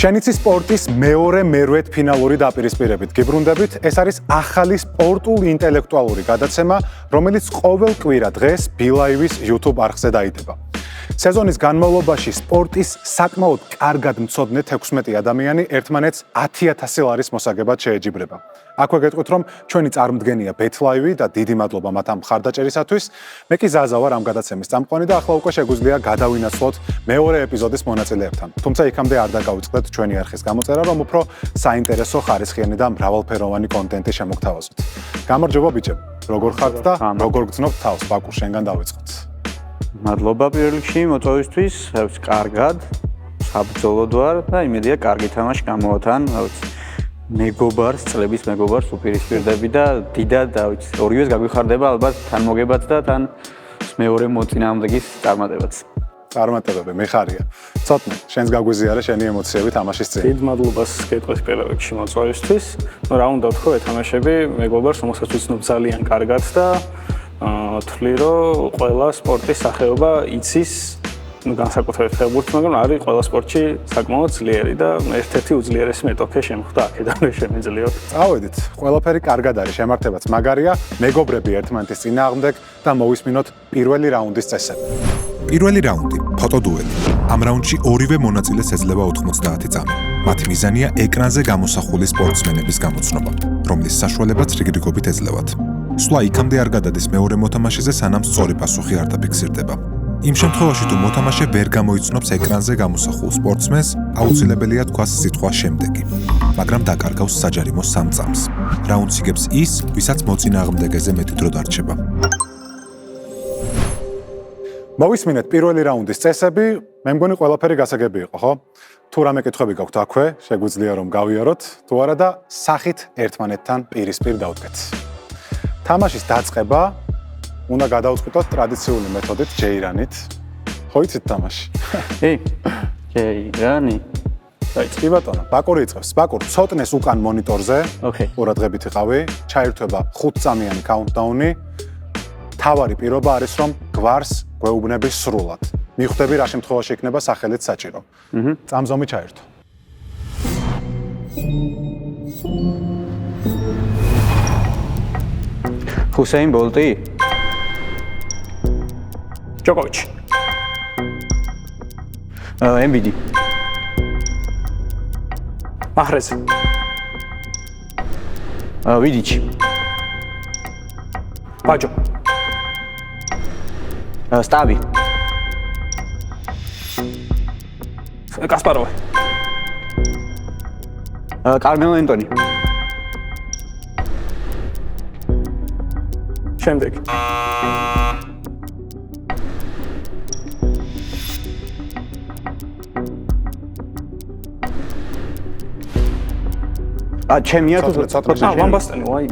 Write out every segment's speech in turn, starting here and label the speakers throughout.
Speaker 1: შენიცის სპორტის მეორე მერვედფინალური დაპირისპირებით გიბრუნდებით. ეს არის ახალი სპორტულ-ინტელექტუალური გადაცემა, რომელიც ყოველ კვირა დღეს ბილაივის YouTube არხზე დაიდება. სეზონის განმავლობაში სპორტის საკმაოდ კარგად მცოდნე 16 ადამიანი ერთმანეთს 10,000 ლარის მოსაგებად შეეჯიბრება. აქვე გეტყვით, რომ ჩვენი წარმოდგენია BetLive და დიდი მადლობა მათ ამ მხარდაჭერისათვის. მე კი ზაზა ვარ ამ გადაცემის წამყვანი და ახლა უკვე შეგვიძლია გადავინაცვლოთ მეორე ეპიზოდის მონაწილეებთან. თუმცა იქამდე არ დაგავიწყდეთ ჩვენი არხის გამოწერა, რომ უფრო საინტერესო, ხარისხიანი და მრავალფეროვანი კონტენტი შემოგთავაზოთ. გამარჯობა ბიჭები, როგორ ხართ და როგორ გძნობთ თავს? ბაკურ, შენგან დავიწყოთ.
Speaker 2: მადლობა პირველ რიგში მოწვევისთვის, კარგად, საბრძოლოდ ვარ და იმედია კარგი თამაში გამოვათან, მეგობარს, წლების მეგობარს უპირისპირდები და დიდად, ორივეს გაგვიხარდება ალბათ თან მოგებაც და თან მეორე მოწინააღმდეგის წარმატებაც.
Speaker 1: წარმატებები, მიხარია. ცოტნე, შენს გაგვიზიარე შენი ემოციები თამაშის წინ.
Speaker 3: დიდ მადლობას გეტყვით პირველ რიგში მოწვევისთვის. რა უნდა ვთქვა, ეთამაშები მეგობარს, რომელსაც ვიცნობ ძალიან კარგად და ვთვლი, რომ ყველა სპორტის სახეობა იცის, განსაკუთრებით ფეხბურთს, მაგრამ არის ყველა სპორტში საკმაოდ ძლიერი და ერთ-ერთი უძლიერესი მეტოქე შემხვდა აქედან შემიძლიოთ.
Speaker 1: წავედით, ყველაფერი კარგად არის, შემართებაც მაგარია, მეგობრები ერთმანეთის წინააღმდეგ და მოვისმინოთ პირველი რაუნდის წესები.
Speaker 4: პირველი რაუნდი, ფოტოდუელი. ამ რაუნდში ორივე მონაწილეს ეძლევა 90 წამი. მათი მიზანია ეკრანზე გამოსახული სპორტსმენების გამოცნობა, რომლის საშუალებაც რიგრიგობით ეძლევათ. სვლა იქამდე არ გადადის მეორე მოთამაშეზე, სანამ სწორი პასუხი არ დაფიქსირდება. იმ შემთხვევაში, თუ მოთამაშე ვერ გამოიცნობს ეკრანზე გამოსახულ სპორტსმენს, აუცილებელია თქვას სიტყვა შემდეგი, მაგრამ დაკარგავს საჯარიმო 3 წამს. რაუნდს იგებს ის, ვისაც მოწინააღმდეგეზე მეტი დრო დარჩება.
Speaker 1: მოვისმინეთ პირველი რაუნდის წესები, მე მგონი ყველაფერი გასაგები იყო, ხო? თუ რამე კითხვები გაქვთ აქვე, შეგვიძლია რომ გავიაროთ, თუ არა და სახით ერთმანეთთან პირისპირ დავდგეთ. თამაშის დაწყება უნდა გადავწყვიტოთ ტრადიციული მეთოდით, ჯეირანით. ხო იცით თამაში?
Speaker 2: ჯეირანი.
Speaker 1: კი ბატონო, ბაკური იწყებს. ბაკურ, ცოტნეს უკან მონიტორზე.
Speaker 2: ოკეი.
Speaker 1: ყურადღებით იყავი. ჩაირთვება 5 წამიანი კაუნტდაუნი. თავარი პირობა არის, რომ გვარს გვეუბნები სრულად. მიხვდები რა შემთხვევაში იქნება სახელით საჭირო. წამზომი ჩაირთვა.
Speaker 2: ჰუსეინ ბოლტი?
Speaker 3: ჯოკოვიჩი.
Speaker 2: ემბიდი.
Speaker 3: მაჰრეზი.
Speaker 2: ვიდიჩი.
Speaker 3: ბაჯო.
Speaker 2: სტაბი.
Speaker 3: კასპაროვი.
Speaker 2: კარმელო ენტონი.
Speaker 3: შემდეგ.
Speaker 2: ჩემია თუ
Speaker 3: ვამბასტენი, ვაი.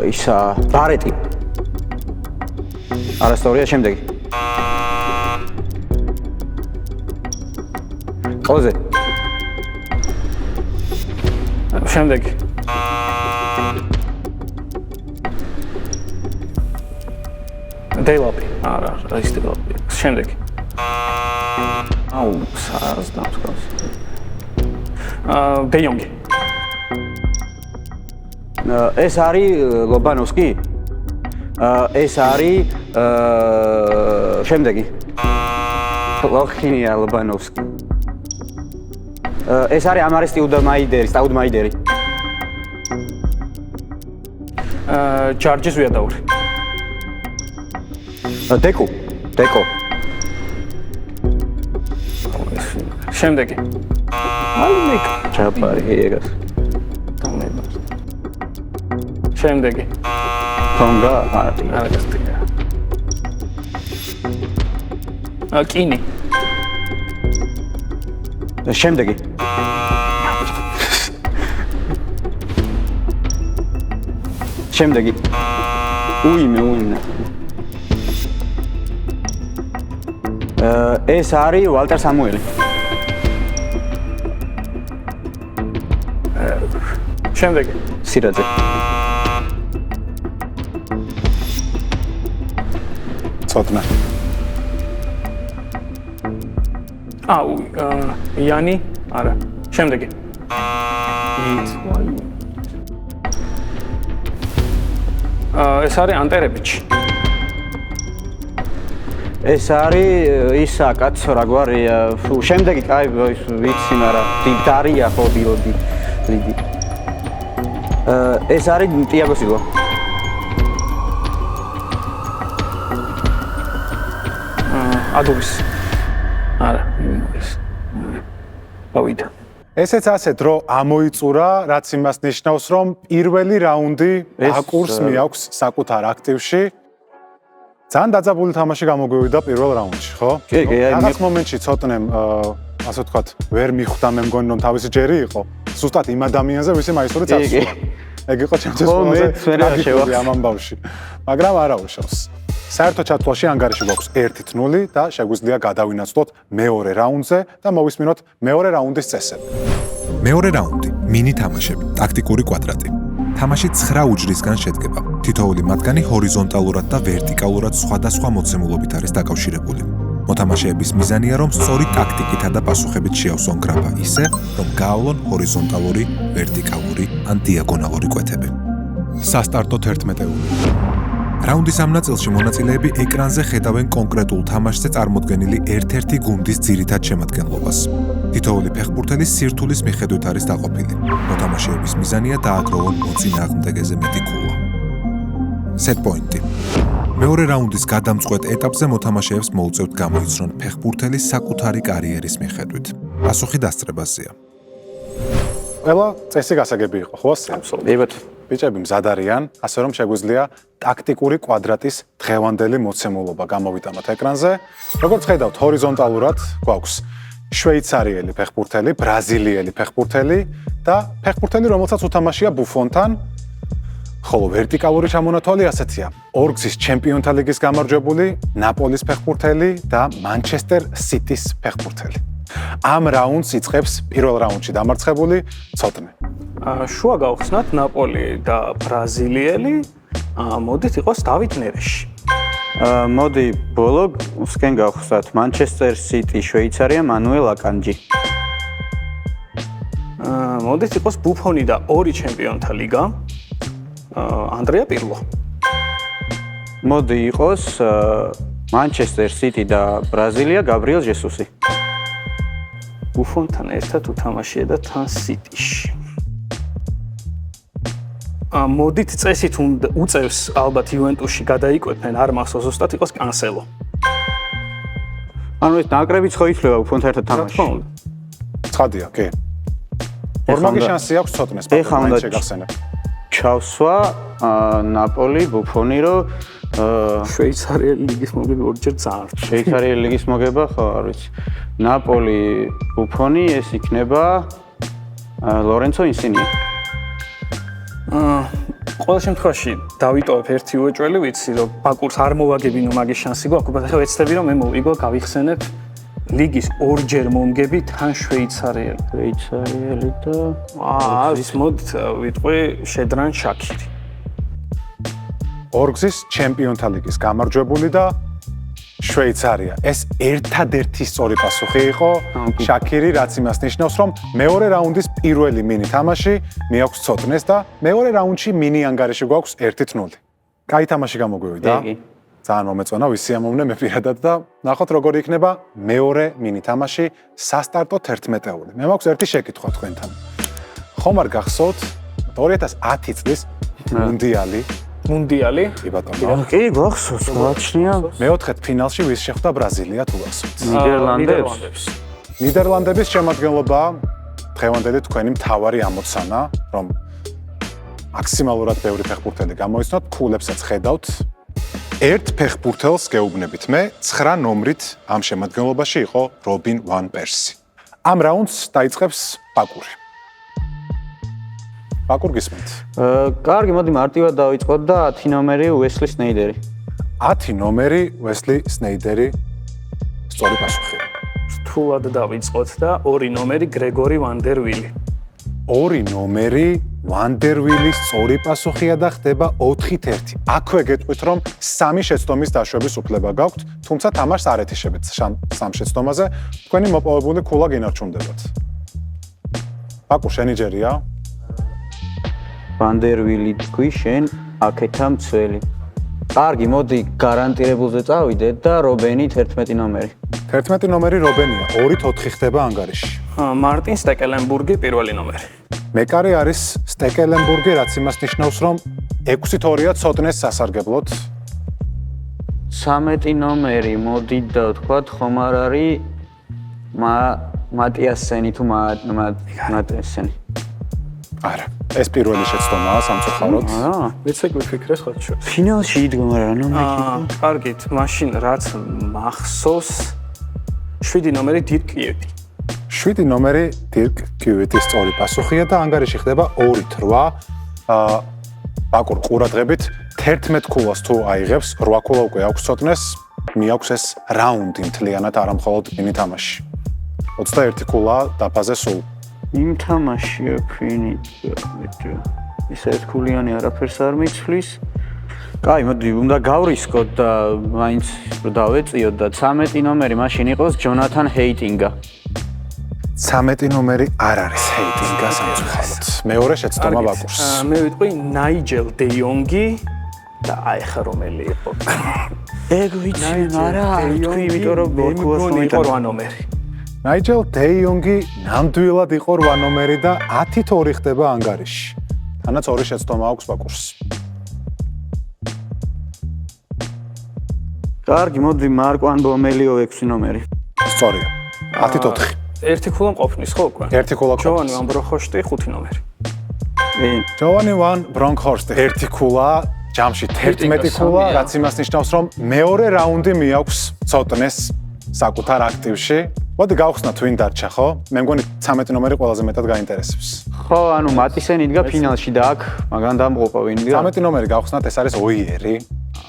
Speaker 2: ისა ბარეტი. არასტორია შემდეგი. ყოზე.
Speaker 3: შემდეგი. დეილაპი. არა, ის დეილაპი. შემდეგი. აუ, სას დამსკავს. დეიონგი.
Speaker 2: ეს არის ლობანოვსკი? ეს არის შემდეგი. ლოხინია ლობანოვსკი. ეს არის ამარის სტაუდმაიდერი.
Speaker 3: ჯარჯის ვიადაური.
Speaker 2: დეკო.
Speaker 3: შემდეგი.
Speaker 2: ალმიკ. ჩაპარი ეგას.
Speaker 3: შემდეგი.
Speaker 2: კონგა მარტი.
Speaker 3: კინი.
Speaker 2: შემდეგი. შემდეგი. უიმე. ეს არის ვალტერ სამუელი.
Speaker 3: შემდეგი.
Speaker 2: სირაძე.
Speaker 1: ცოტნე.
Speaker 3: იანი, არა. შემდეგი. ეს არის ანტერებიჩი.
Speaker 2: ეს არის ისა კაცო რა გვარია. შემდეგი კაი ვიცი, მაგრამ დარია ხო ბილოდი. ლიგი. ეს არის ტიაგო სილვა.
Speaker 3: ადურის. არა, ის. გავიდა.
Speaker 1: ესეც ასეთ რომ ამოიწურა, რაც იმას ნიშნავს, რომ პირველი რაუნდი აკურს მიაქვს საკუთარ აქტივში. ძალიან დაძაბული თამაში გამოგვივიდა პირველ რაუნდში, ხო?
Speaker 2: კი, აი
Speaker 1: რაღაც მომენტში ცოტნემ ასე ვთქვათ, ვერ მიხვდა მე მგონი რომ თავისი ჯერი იყო. ზუსტად იმ ადამიანზე, ვისი მაისური წასულა. ეგ იყო ჩემთვის ყველაზე ამ ამბავში. მაგრამ არა უშავს. საერთო ჩათვლაში ანგარიში გვაქვს 1-0 და შეგვიძლია გადავინაცვლოთ მეორე რაუნდზე და მოვისმინოთ მეორე რაუნდის წესები.
Speaker 4: მეორე რაუნდი მინი თამაშები, ტაქტიკური კვადრატი. თამაში 9 უჯრისგან შედგება. თითოეული მათგანი ჰორიზონტალურად და ვერტიკალურად სხვადასხვა მოცემულობით არის დაკავშირებული. მოთამაშეების მიზანია, რომ სწორი ტაქტიკითა და პასუხებით შეავსონ გრაფა ისე, რომ გაავლონ ჰორიზონტალური, ვერტიკალური ან დიაგონალური კვეთები. სასტარტო 11-ეული. რაუნდის ამ ნაწილში მონაწილეები ეკრანზე ხედავენ კონკრეტულ თამაშზე წარმოდგენილი ერთ-ერთი გუნდის ძირითად შემადგენლობას. თითოეული ფეხბურთელი სირთულის მიხედვით არის დაყოფილი. მოთამაშეების მიზანია დააგროვონ მოწინააღმდეგეზე მეტი ქულა. set point-ი. მეორე რაუნდის გადამწყვეტ ეტაპზე მოთამაშეებს მოუწევთ გამოიცნონ ფეხბურთელის საკუთარი კარიერის მიხედვით. პასუხი დასწრებაზეა.
Speaker 1: ყველა წესი გასაგები იყო, ხო?
Speaker 3: აბსოლუტურად.
Speaker 1: ბიჭები მზად არიან, ასე რომ შეგვიძლია ტაქტიკური კვადრატის დღევანდელი მოცემულობა გამოვიტანოთ ეკრანზე. როგორც ხედავთ, ჰორიზონტალურად გვაქვს შვეიცარიელი ფეხბურთელი, ბრაზილიელი ფეხბურთელი და ფეხბურთელი, რომელსაც უთამაშია ბუფონთან. ხოლო ვერტიკალური ჩამონათვალი ასეთია: ორგზის ჩემპიონთა ლიგის გამარჯვებული, ნაპოლის ფეხბურთელი და მანჩესტერ სიტის ფეხბურთელი. ამ რაუნდს იწყებს პირველ რაუნდში დამარცხებული ცოტნე.
Speaker 3: შუა გავხსნათ ნაპოლი და ბრაზილიელი, მოდით იყოს დავით ნერეში.
Speaker 2: მოდი ბოლოსკენ გავხსნათ მანჩესტერ სიტი, შვეიცარია, მანუელ აკანჯი.
Speaker 3: მოდით იყოს ბუფონი და ორი ჩემპიონთა ლიგა, ანდრეა პირლო.
Speaker 2: მოდი იყოს მანჩესტერ სიტი და ბრაზილია, გაბრიელ ჟესუსი.
Speaker 3: ბუფონთან ერთად უთამაშია და თან სიტიში. მოდით წესით უწევს ალბათ იუვენტუსში გადაიკვეთნენ, არ მახსოვს ზუსტად იყოს კანსელო.
Speaker 2: ანუ ეს ნაკრებიც ხო ითვლება ბუფონთან ერთად თამაში.
Speaker 1: ცხადია, კი. ორმაგი შანსი აქვს ცოტნეს, მაგრამ შეგახსენებ.
Speaker 2: ჩავსვა ნაპოლი, ბუფონი, რომ
Speaker 3: შვეიცარიელი ლიგის მოგება ორჯერ ძალიან.
Speaker 2: შვეიცარიელი ლიგის მოგება, ხო, არ ვიცი. ნაპოლი, ბუფონი, ეს იქნება ლორენცო ინსინია.
Speaker 3: ყველა შემთხვევაში დავიტოვებ ერთი უეჭველი, ვიცი რომ ბაკურს არ მოვაგებინო მაგის შანსი გვაქვს, უბრალოდ ახლა ვეცდები რომ მე მოვიგო, გავიხსენებ ლიგის ორჯერ მომგები თან შვეიცარიელი.
Speaker 2: შვეიცარიელი და
Speaker 3: ის მოდით ვიტყვი შედრან შაქირი.
Speaker 1: ორგზის ჩემპიონთა ლიგის გამარჯვებული და შვეიცარია. ეს ერთადერთი სწორი პასუხი იყო შაქირი, რაც იმას ნიშნავს, რომ მეორე რაუნდის პირველი მინი თამაში მიაქვს ცოტნეს და მეორე რაუნდში მინი ანგარიში გვაქვს 1-0. კაი თამაში გამოგვივიდა. ძალიან მომეწონა, ვისიამოვნე მე პირადად და ნახოთ როგორი იქნება მეორე მინი თამაში სასტარტო 11-ეული. მე მაქვს ერთი შეკითხვა თქვენთან. ხომ არ გახსოვთ 2010 წლის მუნდიალი?
Speaker 3: კი
Speaker 1: ბატონო.
Speaker 2: კი, გახსოვს, გააჩნია.
Speaker 1: მეოთხედ ფინალში ვის შეხვდა ბრაზილია თუ გახსოვთ?
Speaker 3: ნიდერლანდებს.
Speaker 1: ნიდერლანდების შემადგენლობა დღევანდელი თქვენი მთავარი ამოცანა, რომ მაქსიმალურად ბევრი ფეხბურთელი გამოიცნოთ, ქულებსაც ხედავთ. ერთ ფეხბურთელს გეუბნებით მე 9 ნომრით ამ შემადგენლობაში იყო რობინ ვან პერსი. ამ რაუნდს დაიწყებს ბაკური. ბაკურ გისმენთ.
Speaker 2: კარგი, მოდი მარტივად დავიწყოთ და 10 ნომერი უესლი სნეიდერი.
Speaker 1: 10 ნომერი უესლი სნეიდერი სწორი პასუხია.
Speaker 3: რთულად დავიწყოთ და 2 ნომერი გრეგორი ვანდერვილი.
Speaker 1: 2 ნომერი ვანდერვილის სწორი პასუხია და ხდება 4-1. აქვე გეტყვით, რომ 3 შეცდომის დაშვების უფლება გაქვთ, თუმცა თამაშს არ ეთიშებთ 3 შეცდომაზე, თქვენი მოპოვებული ქულა გინარჩუნდებათ. ბაკურ, შენი ჯერია?
Speaker 2: ვანდერვილი თქვი შენ აქეთა მცველი. კარგი, მოდი გარანტირებულზე წავიდეთ და რობენი 11 ნომერი.
Speaker 1: 11 ნომერი რობენია, 2-4 ხდება ანგარიში.
Speaker 3: მარტინ სტეკელენბურგი პირველი ნომერი.
Speaker 1: მეკარე არის სტეკელენბურგი, რაც იმას ნიშნავს, რომ 6-2-ია ცოტნეს სასარგებლოდ.
Speaker 2: 13 ნომერი, მოდი და ვთქვათ, ხომ არ არის მატიასენი თუ მატიასენი.
Speaker 1: არა, ეს პირველი შეცდომაა სამწუხაროდ.
Speaker 3: მეცე გვიფიქრეს ხო ჩვენ.
Speaker 2: ფინალში იდგა, მაგრამ ნომერი.
Speaker 3: კარგით, მაშინ რაც მახსოვს 7 ნომერი დირკ კიევი.
Speaker 1: 7 ნომერი დირკ კიუიტის სწორი პასუხია და ანგარიში ხდება 2-8. ბაკურ ყურადღებით 11 ქულას თუ აიღებს, 8 ქულა უკვე აქვს ცოტნეს, მიაქვს ეს რაუნდი მთლიანად, არა მხოლოდ ფინი თამაში. 21 ქულა დაფაზე სულ.
Speaker 2: იმ თამაშია ფინი. ისე ერთქულიანი არაფერს არ მიცვლის. კაი, მოდი, უნდა გავრისკოთ და მაინც დავეწიოთ და 13 ნომერი მაშინ იყოს ჯონათან ჰეიტინგა.
Speaker 1: 13 ნომერი არ არის ჰეიტინგა სამწუხაროდ. მეორე შეცდომა ბაკურს.
Speaker 3: მე ვიტყვი ნაიჯელ დე იონგი და აი ხა რომელი იყო.
Speaker 2: ეგ ვიცი, არა, თქვი, იმიტომ რომ ბოქუას
Speaker 3: იყო 8 ნომერი.
Speaker 1: ნაიჯელ დე იონგი ნამდვილად იყო 8 ნომერი და 10-2 ხდება ანგარიში. თანაც 2 შეცდომა აქვს ბაკურს.
Speaker 2: კარგი, მოდი მარკვან ბომელიო 6 ნომერი.
Speaker 1: სწორია. 10-4.
Speaker 3: ერთი ქულა მყოფნის ხო უკვე?
Speaker 1: ერთი ქულა მყოფნის.
Speaker 3: ჯოვანი ვან ბრონხოშტი 5 ნომერი.
Speaker 1: ჯოვანი ვან ბრონხოშტი ერთი ქულა, ჯამში 11 ქულა, რაც იმას ნიშნავს, რომ მეორე რაუნდი მიაქვს ცოტნეს საკუთარ აქტივში. მოდი გავხსნათ ვინ დარჩა, ხო? მე მგონი 13 ნომერი ყველაზე მეტად გაინტერესებს.
Speaker 2: ხო, ანუ მატისენი იდგა ფინალში და აქ მაგან დამღუპა ვინ იდგა?
Speaker 1: 13 ნომერი გავხსნათ, ეს არის ოიერი.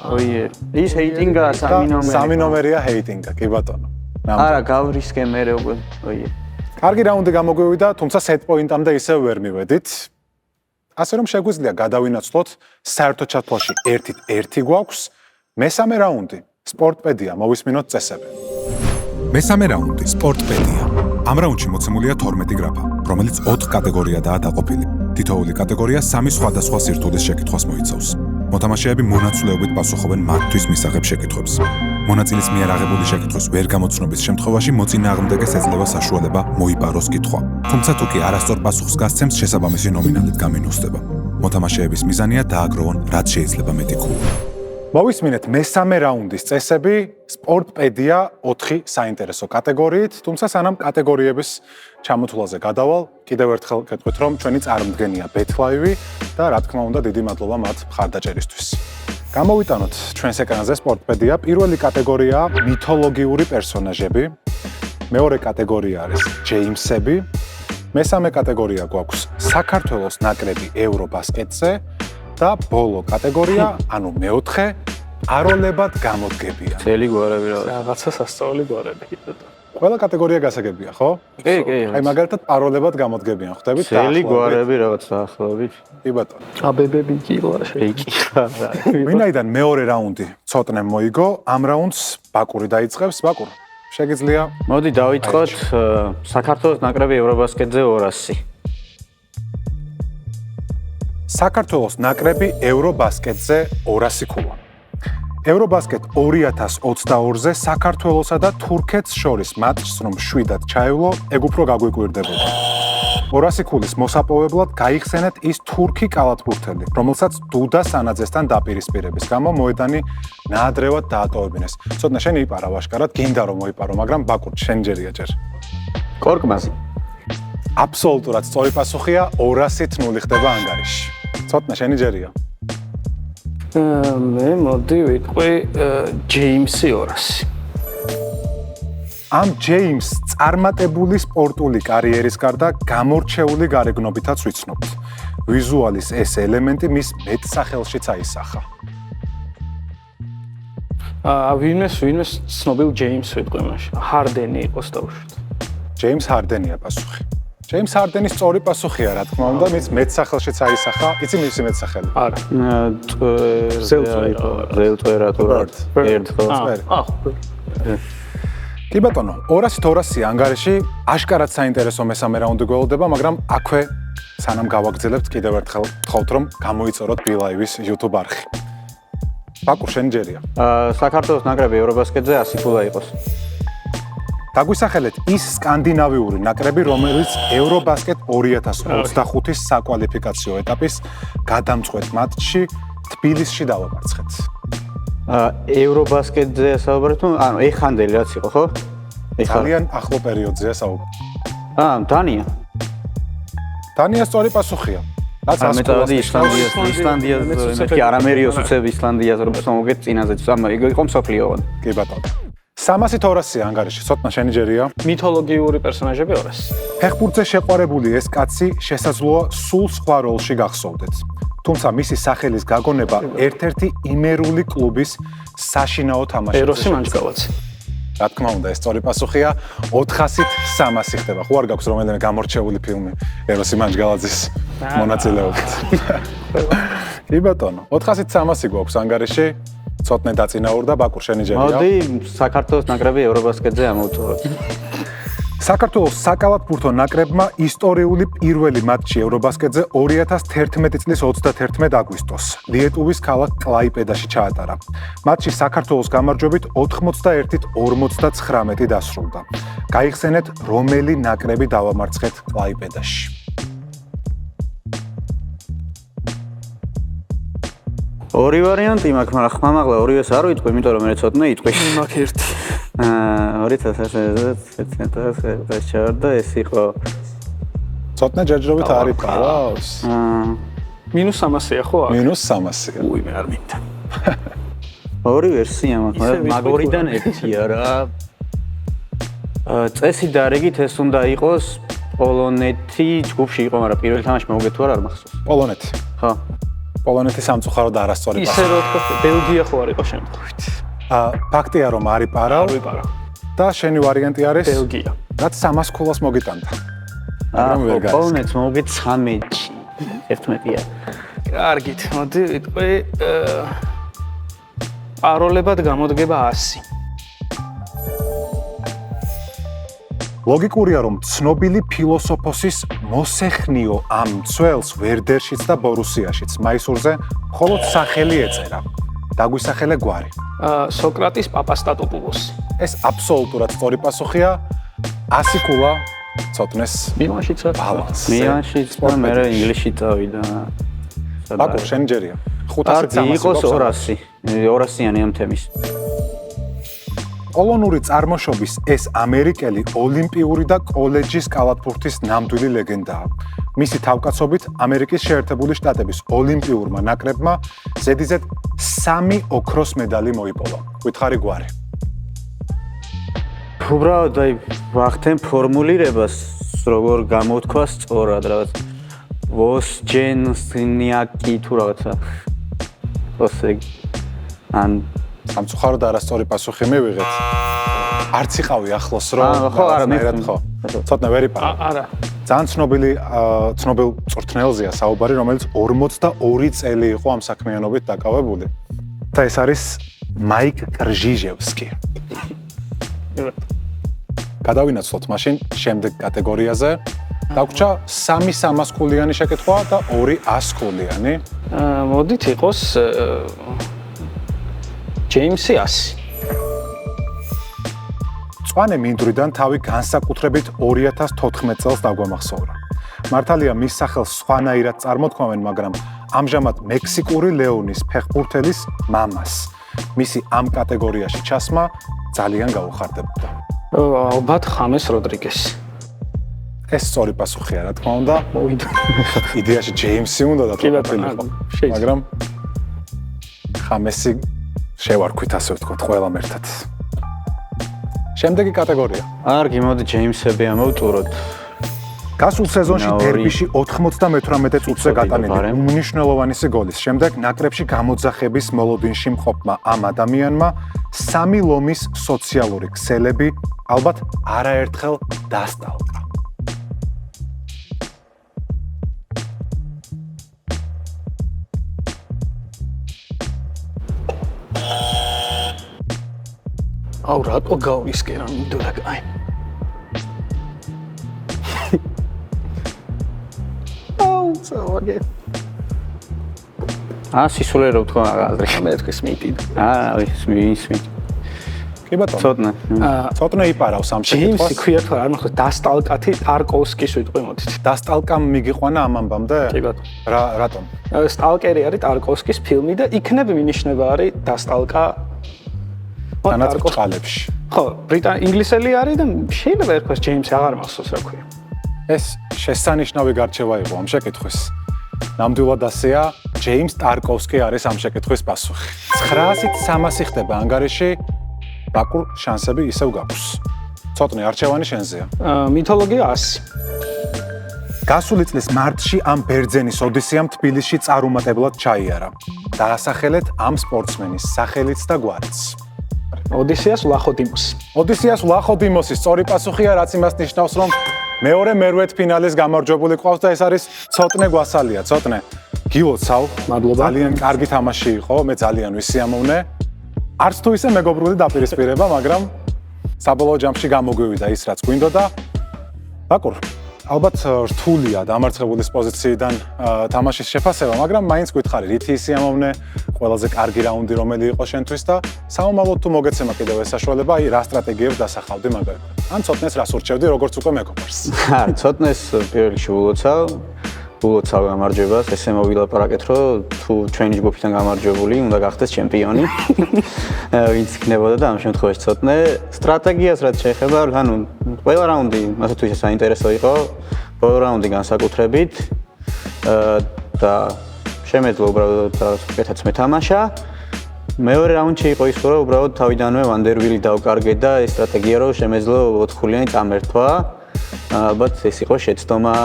Speaker 2: ოიერი. ის ჰეიტინგა 3 ნომერი.
Speaker 1: 3 ნომერია ჰეიტინგა, კი ბატონო.
Speaker 2: არა, გავრისკე მერე უკვე. ოიერი.
Speaker 1: კარგი რაუნდი გამოგვივიდა, თუმცა set point-ამდე ისევ ვერ მივედით. ასე რომ შეგვიძლია გადავინაცვლოთ საერთო ჩათვლაში 1-1 გვაქვს. მესამე რაუნდი, სპორტპედია, მოვისმინოთ წესები.
Speaker 4: მესამე რაუნდი, სპორტპედია. ამ რაუნდში მოცემულია 12 გრაფა, რომელიც 4 კატეგორიადაა დაყოფილი. თითოეული კატეგორია 3 სხვადასხვა სირთულის შეკითხვას მოიცავს. მოთამაშეები მონაცვლეობით პასუხობენ მათთვის მისაღებ შეკითხვებს. მონაწილის მიერ აღებული შეკითხვის ვერ გამოცნობის შემთხვევაში მოწინააღმდეგეს ეძლევა საშუალება მოიპაროს კითხვა. თუმცა თუ კი არასწორ პასუხს გასცემს, შესაბამისი ნომინალით გამინუსდება. მოთამაშეების მიზანია დააგროვონ რაც შეიძლება მეტი ქულა.
Speaker 1: მოვისმინეთ მესამე რაუნდის წესები, სპორტპედია 4 საინტერესო კატეგორიით, თუმცა სანამ კატეგორიების ჩამოთვლაზე გადავალ, კიდევ ერთხელ გეტყვით, რომ ჩვენი წარმდგენია BetLive და რა თქმა უნდა დიდი მადლობა მათ მხარდაჭერისთვის. გამოვიტანოთ ჩვენს ეკრანზე სპორტპედია. პირველი კატეგორიაა მითოლოგიური პერსონაჟები. მეორე კატეგორია არის ჯეიმსები. მესამე კატეგორია გვაქვს საქართველოს ნაკრები ევრობასკეტზე. და ბოლო კატეგორია, ანუ მეოთხე, პაროლებად გამოდგებიან.
Speaker 2: წელი გვარები რა.
Speaker 3: რაღაცა სასწაული გვარები.
Speaker 1: ყველა კატეგორია გასაგებია, ხო?
Speaker 2: კი, კი.
Speaker 1: აი მაგალითად პაროლებად გამოდგებიან, ხვდებით?
Speaker 2: წელი გვარები რაღაც დაახლოებით.
Speaker 1: კი ბატონო.
Speaker 3: აბებები კილა.
Speaker 2: ეიკილა.
Speaker 1: ვინაიდან მეორე რაუნდი ცოტნე მოიგო, ამ რაუნდს ბაკური დაიწყებს. ბაკურ, შეგიძლია
Speaker 2: მოდი დავიწყოთ საქართველოს ნაკრები ევრობასკეტზე 200.
Speaker 1: საქართველოს ნაკრები ევრობასკეტზე 200 ქულა. ევრობასკეტ 2022-ზე საქართველოსა და თურქეთს შორის მატჩს რომ 7-ად ჩაევლო, ეგ უფრო გაგვიკვირდებოდა. 200 ქულის მოსაპოვებლად გაიხსენეთ ის თურქი კალათბურთელი, რომელსაც დუდა სანაძესთან დაპირისპირების გამო მოედანი ნაადრევად დაატოვებინეს. ცოტნე შენ იპარა ვაშკარად, გინდა რომ მოიპარო, მაგრამ ბაკურ შენ ჯერია ჯერ.
Speaker 2: კორკმაზი.
Speaker 1: აბსოლუტურად სწორი პასუხია, 200-0 ხდება ანგარიში. ცოტნე შენი ჯერია.
Speaker 3: მე მოდი ვიტყვი ჯეიმსი 200.
Speaker 1: ამ ჯეიმს წარმატებული სპორტული კარიერის გარდა გამორჩეული გარეგნობითაც ვიცნობთ. ვიზუალის ეს ელემენტი მის მეტსახელშიც აისახა.
Speaker 3: ვინმე ცნობილ ჯეიმს ვიტყვი მაშინ. ჰარდენი იყოს დაუშვით.
Speaker 1: ჯეიმს ჰარდენია პასუხი. ჯეიმს ჰარდენის სწორი პასუხია, რა თქმა უნდა, მის მეტსახელშიც აისახა. იცი მისი მეტსახელი?
Speaker 3: არა.
Speaker 2: ზელწვერა თუ რა. ერთხელ.
Speaker 1: კი ბატონო, 200-200 ანგარიში აშკარად საინტერესო მესამე რაუნდი გველოდება, მაგრამ აქვე სანამ გავაგრძელებთ კიდევ ერთხელ ვთხოვთ რომ გამოიწეროთ ბილაივის YouTube არხი. ბაკურ შენ ჯერია.
Speaker 2: საქართველოს ნაკრები ევრობასკეტზე 100 ფულა იყოს.
Speaker 1: დაგვისახელეთ ის სკანდინავიური ნაკრები, რომელიც ევრობასკეტ 2025-ის საკვალიფიკაციო ეტაპის გადამწყვეტ მატჩში თბილისში დავამარცხეთ.
Speaker 2: ევრობასკეტზე საუბრობთ, ანუ ეხანდელი რაც იყო, ხო?
Speaker 1: ძალიან ახლო პერიოდზეა საუბარი.
Speaker 2: დანია.
Speaker 1: დანია სწორი პასუხია. რაც
Speaker 2: მეტად ისლანდიას მე არამერიოს უცებ ისლანდიას რომ მოგეთ წინაზე იყო მსოფლიო.
Speaker 1: კი ბატონო. 300-200 ანგარიში, ცოტნა შენი ჯერია.
Speaker 3: მითოლოგიური პერსონაჟები 200.
Speaker 1: ფეხბურთზე შეყვარებული ეს კაცი შესაძლოა სულ სხვა როლში გახსოვდეთ. თუმცა მისი სახელის გაგონება ერთ-ერთი იმერული კლუბის საშინაო თამაშია.
Speaker 3: ეროსი მანჯგალაძე.
Speaker 1: რა თქმა უნდა, ეს სწორი პასუხია 400-ით 300 ხდება. ხო არ გაქვს რომელიმე გამორჩეული ფილმი ეროსი მანჯგალაძის მონაწილეობით. კი ბატონო, 400-ით 300 გვაქვს ანგარიში. ცოტნე დაწინაურდა ბაკურ შენი ჯერია.
Speaker 2: მოდი საქართველოს ნაკრები ევრობასკეტზე ამოვწუროთ.
Speaker 1: საქართველოს საკალათბურთო ნაკრებმა ისტორიული პირველი მატჩი ევრობასკეტზე 2011 წლის 31 აგვისტოს ლიეტუვის ქალაქ კლაიპედაში ჩაატარა. მატჩი საქართველოს გამარჯვებით 91-59 დასრულდა. გაიხსენეთ, რომელი ნაკრები დავამარცხეთ კლაიპედაში.
Speaker 2: ორი ვარიანტი მაქვს, მაგრამ ხმამაღლა ორივეს არ ვიტყვი, იმიტომ რომ მე ცოტნე იტყვი.
Speaker 3: მაგ ერთი.
Speaker 2: 2000 ჩავარდა, ეს იყო
Speaker 1: ცოტნე ჯერჯერობით არ იპარავს.
Speaker 3: -300-ია ხო?
Speaker 1: -300-ია.
Speaker 3: უი, მე არ მინდა.
Speaker 2: ორი ვერსია მაქვს, მაგრამ მაგორიდან ერთია რა. წესი დარიგით ეს უნდა იყოს პოლონეთი ჯგუფში იყო, მაგრამ პირველი თამაში მოგეთ თუ არ მახსოვს.
Speaker 1: პოლონეთი.
Speaker 2: ხო.
Speaker 1: პოლონეთი სამწუხაროდ არასწორი
Speaker 3: ისე რომ თქო, ბელგია ხო არ იყო შემთხვევით.
Speaker 1: ფაქტია რომ არ იპარავ.
Speaker 3: არ ვიპარავ.
Speaker 1: და შენი ვარიანტი არის
Speaker 3: ბელგია.
Speaker 1: რაც 300 ქულას მოგიტანდა. მაგრამ ვერ გაიგე.
Speaker 2: პოლონეთს მოგეთ 13-ში. 11-ია.
Speaker 3: კარგით, მოდი ვიტყვი პაროლებად გამოდგება 100.
Speaker 1: ლოგიკურია რომ ცნობილი ფილოსოფოსის მოსეხნიო ამ მცველს ვერდერშიც და ბორუსიაშიც მაისურზე მხოლოდ სახელი ეწერა. დაგვისახელე გვარი.
Speaker 3: სოკრატის პაპასტატოპულოსი.
Speaker 1: ეს აბსოლუტურად სწორი პასუხია. 100 ქულა ცოტნეს
Speaker 3: მილანშიც
Speaker 1: ბალანსზე.
Speaker 2: მილანშიც და მე ინგლისში წავიდა.
Speaker 1: ბაკურ შენ ჯერია. 500-300
Speaker 2: იყოს 200. 200-იანი ამ თემის.
Speaker 1: პოლონური წარმოშობის ეს ამერიკელი ოლიმპიური და კოლეჯის კალათბურთის ნამდვილი ლეგენდაა. მისი თავკაცობით ამერიკის შეერთებული შტატების ოლიმპიურმა ნაკრებმა ზედიზედ 3 ოქროს медаლი მოიპოვა. გვითხარი გვარი.
Speaker 2: უბრალოდ აი ვახტენ ფორმულირებას როგორ გამოთქვა სწორად რაღაც ვოსჯენსნიაკი თუ რაღაცა. ოსე ან
Speaker 1: სამწუხაროდ არასწორი პასუხი მივიღეთ. არც იყავი ახლოს რომ
Speaker 2: ხო არა მე
Speaker 1: ხო. ცოტნე ვერ იპარავ.
Speaker 3: არა.
Speaker 1: ძალიან ცნობილ წვრთნელზეა საუბარი, რომელიც 42 წელი იყო ამ საქმიანობით დაკავებული. და ეს არის მაიკ კრჟიჟევსკი. გადავინაცვლოთ მაშინ შემდეგ კატეგორიაზე. დაგვრჩა 3 300 ქულიანი შეკითხვა და 2 100 ქულიანი.
Speaker 3: მოდით იყოს ჯეიმსი 100.
Speaker 1: წვანე მინდვრიდან თავი განსაკუთრებით 2014 წელს დაგვამახსოვრა. მართალია მის სახელს სხვანაირად წარმოთქვამენ, მაგრამ ამჟამად მექსიკური ლეონის ფეხბურთელის მამას მისი ამ კატეგორიაში ჩასმა ძალიან გაუხარდებოდა.
Speaker 3: ალბათ ხამეს როდრიგესი.
Speaker 1: ეს სწორი პასუხია, რა თქმა უნდა.
Speaker 3: მოვიდა.
Speaker 1: იდეაში ჯეიმსი უნდა და თვითონ, მაგრამ ხამესი შევარქვით ასე ვთქვათ, ყველამ ერთად. შემდეგი კატეგორია.
Speaker 2: არგი მოდი ჯეიმსები ამოვტუროთ.
Speaker 1: გასულ სეზონში დერბიში 98 წუთზე გატანილი უმნიშვნელოვანესი გოლის შემდეგ ნაკრებში გამოძახების მოლოდინში მყოფმა ამ ადამიანმა 3 ლომის სოციალური ქსელები ალბათ არაერთხელ დასტალკა.
Speaker 3: აუ რატო გავისკერა მინდოდა კაი. აუ წავაგე.
Speaker 2: სისულიერო თქვა აზრი.
Speaker 3: მე თქვი სმიტი.
Speaker 2: სმიტი.
Speaker 1: კი ბატონო.
Speaker 2: ცოტნე.
Speaker 1: ცოტნე იპარავს ამ
Speaker 3: ჯეიმსი
Speaker 1: შეკითხვას.
Speaker 3: ქვია თუ არ მახსოვს დასტალკათი ტარკოვსკის ვიტყვი მოდით.
Speaker 1: დასტალკამ მიგიყვანა ამ ამბამდე?
Speaker 3: კი ბატონო.
Speaker 1: რატომ?
Speaker 3: სტალკერი არის ტარკოვსკის ფილმი და იქნებ მინიშნება არის დასტალკა
Speaker 1: თანაც წყალებში.
Speaker 3: ხო, ინგლისელი არის და შეიძლება ერქვას ჯეიმსი აღარ მახსოვს რა ქვია.
Speaker 1: ეს შესანიშნავი გარჩევა იყო ამ შეკითხვის. ნამდვილად ასეა, ჯეიმს ტარკოვსკი არის ამ შეკითხვის პასუხი. 900-ით 300 ხდება ანგარიში, ბაკურ შანსები ისევ გაქვს. ცოტნე არჩევანი შენზეა.
Speaker 3: მითოლოგია 100.
Speaker 1: გასული წლის მარტში ამ ბერძენის ოდისეამ თბილისში წარუმატებლად ჩაიარა. დაასახელეთ ამ სპორტსმენის სახელიც და გვარიც.
Speaker 3: ოდისეას ვლახოდიმოსი.
Speaker 1: ოდისეას ვლახოდიმოსი სწორი პასუხია, რაც იმას ნიშნავს, რომ მეორე მერვედფინალის გამარჯვებული ყავს და ეს არის ცოტნე გვასალია. ცოტნე, გილოცავ.
Speaker 3: მადლობა.
Speaker 1: ძალიან კარგი თამაში იყო, მე ძალიან ვისიამოვნე. არც თუ ისე მეგობრული დაპირისპირება, მაგრამ საბოლოო ჯამში გამოგვივიდა ის, რაც გვინდოდა. ბაკურ, ალბათ რთულია დამარცხებულის პოზიციიდან თამაშის შეფასება, მაგრამ მაინც გითხარი, რითი ისიამოვნე, ყველაზე კარგი რაუნდი რომელი იყო შენთვის და საომალოდ თუ მოგეცემა კიდევ ეს საშუალება, აი რა სტრატეგიებს დასახავდი მაგალითად. ან ცოტნეს რას ურჩევდი, როგორც უკვე მეგობარს.
Speaker 2: არა, ცოტნეს პირველ რიგში ულოცავ გამარჯვებას, ესე მოვილაპარაკეთ, რომ თუ ჩვენი ჯგუფიდან გამარჯვებული, უნდა გახდეს ჩემპიონი. ვინც იქნებოდა და ამ შემთხვევაში ცოტნე სტრატეგიას რაც შეეხება, ანუ ყველა რაუნდი მასე თუ ისე საინტერესო იყო, ბოლო რაუნდი განსაკუთრებით და შემეძლო უბრალოდ კეთაც მეთამაშა. მეორე რაუნდში იყო ის, რომ უბრალოდ თავიდანვე ვანდერვილი დავკარგე და ეს სტრატეგია რომ შემეძლო 4-ხულიანი წამერთვა. ალბათ ეს იყო შეცდომა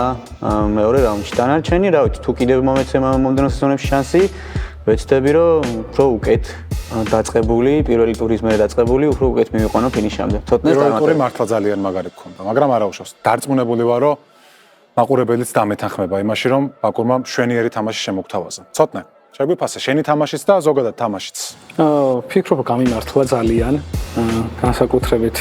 Speaker 2: მეორე რაუნდში. დანარჩენი, რა ვიცი, თუ კიდევ მომეცემა მომდევნო სეზონებში შანსი, ვეცდები, რომ უფრო უკეთ დაწყებული, პირველი ტურის მერე დაწყებული, უფრო უკეთ მივიყვანო ფინიშამდე. ცოტნეს
Speaker 1: პირველი ტური მართლა ძალიან მაგარი გქონდა, მაგრამ არა უშავს. დარწმუნებული ვარ, რომ მაყურებელიც დამეთანხმება იმაში, რომ ბაკურმა მშვენიერი თამაში შემოგთავაზა. ცოტნე, შეგვიფასე შენი თამაშიც და ზოგადად თამაშიც.
Speaker 3: ფიქრობ გამიმართლა ძალიან, განსაკუთრებით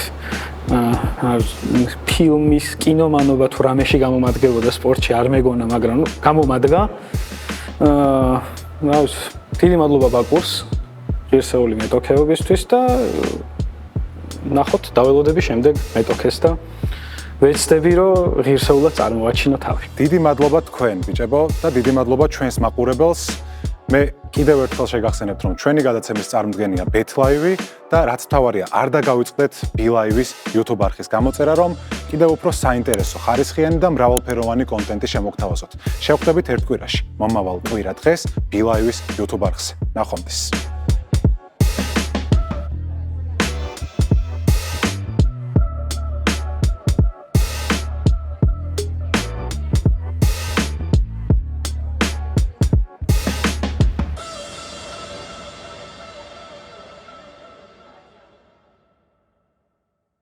Speaker 3: ფილმის კინომანობა თუ რამეში გამომადგებოდა სპორტში არ მეგონა, მაგრამ გამომადგა. დიდი მადლობა ბაკურს ღირსეული მეტოქეობისთვის და ნახოთ დაველოდები შემდეგ მეტოქეს და ვეცდები რომ ღირსეულად წარმოვაჩინო თავი.
Speaker 1: დიდი მადლობა თქვენ ბიჭებო და დიდი მადლობა ჩვენს მაყურებელს. მე კიდევ ერთხელ შეგახსენებთ, რომ ჩვენი გადაცემის წარმოდგენია BetLive და რაც თავარია, არ დაგავიწყდეთ BeLive-ის YouTube არხის გამოწერა, რომ კიდევ უფრო საინტერესო, ხარისხიანი და მრავალფეროვანი კონტენტი შემოგთავაზოთ. შევხვდებით ერთ კვირაში, მომავალ კვირა დღეს BeLive-ის YouTube არხზე. ნახვამდის.